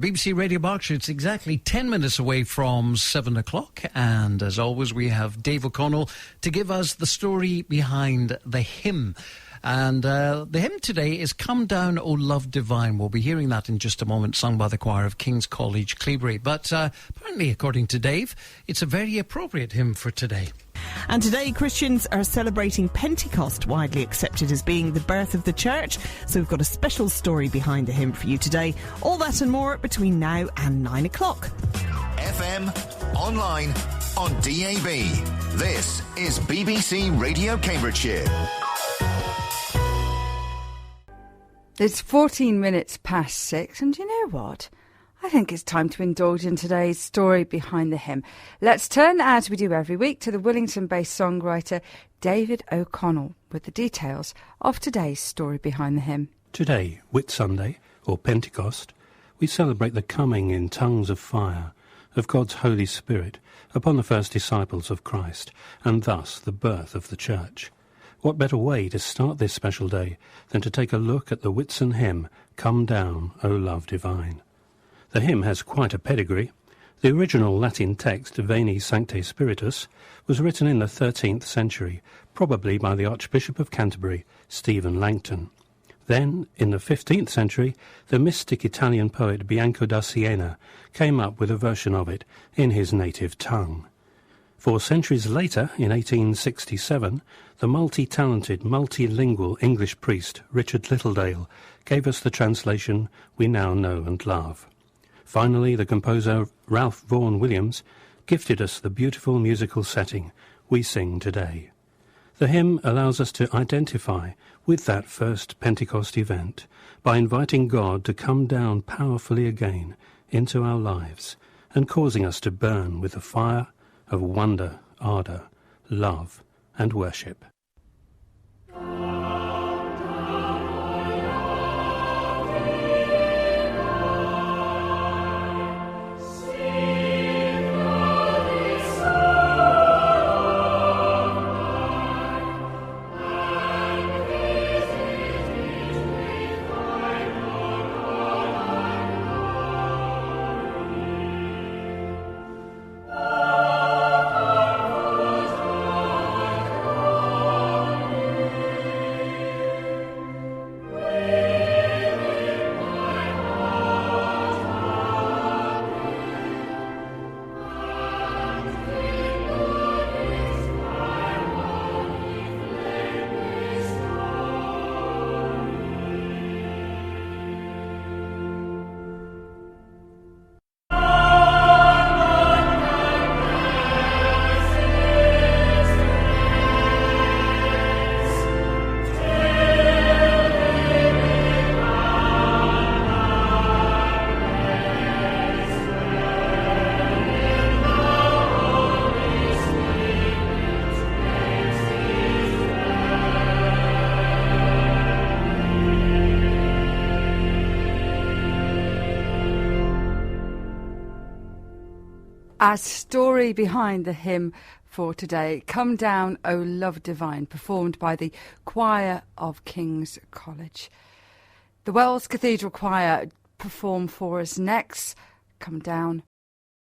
BBC Radio Berkshire, it's exactly 10 minutes away from 7 o'clock, and as always we have Dave O'Connell to give us the story behind the hymn. And the hymn today is Come Down, O Love Divine. We'll be hearing that in just a moment, sung by the choir of King's College, Cambridgeshire. But apparently, according to Dave, it's a very appropriate hymn for today. And today Christians are celebrating Pentecost, widely accepted as being the birth of the church. So we've got a special story behind the hymn for you today. All that and more between now and 9 o'clock. FM, online, on DAB. This is BBC Radio Cambridgeshire. It's 14 minutes past 6, and you know what? I think it's time to indulge in today's story behind the hymn. Let's turn, as we do every week, to the Wellington-based songwriter David O'Connell with the details of today's story behind the hymn. Today, Whit Sunday, or Pentecost, we celebrate the coming in tongues of fire of God's Holy Spirit upon the first disciples of Christ, and thus the birth of the Church. What better way to start this special day than to take a look at the Whitsun hymn, Come Down, O Love Divine. The hymn has quite a pedigree. The original Latin text, Veni Sancte Spiritus, was written in the 13th century, probably by the Archbishop of Canterbury, Stephen Langton. Then, in the 15th century, the mystic Italian poet Bianco da Siena came up with a version of it in his native tongue. 4 centuries later, in 1867, the multi-talented, multilingual English priest Richard Littledale gave us the translation we now know and love. Finally, the composer Ralph Vaughan Williams gifted us the beautiful musical setting we sing today. The hymn allows us to identify with that first Pentecost event by inviting God to come down powerfully again into our lives and causing us to burn with the fire of wonder, ardour, love and worship. Our story behind the hymn for today, Come Down, O Love Divine, performed by the choir of King's College. The Wells Cathedral Choir perform for us next, Come Down,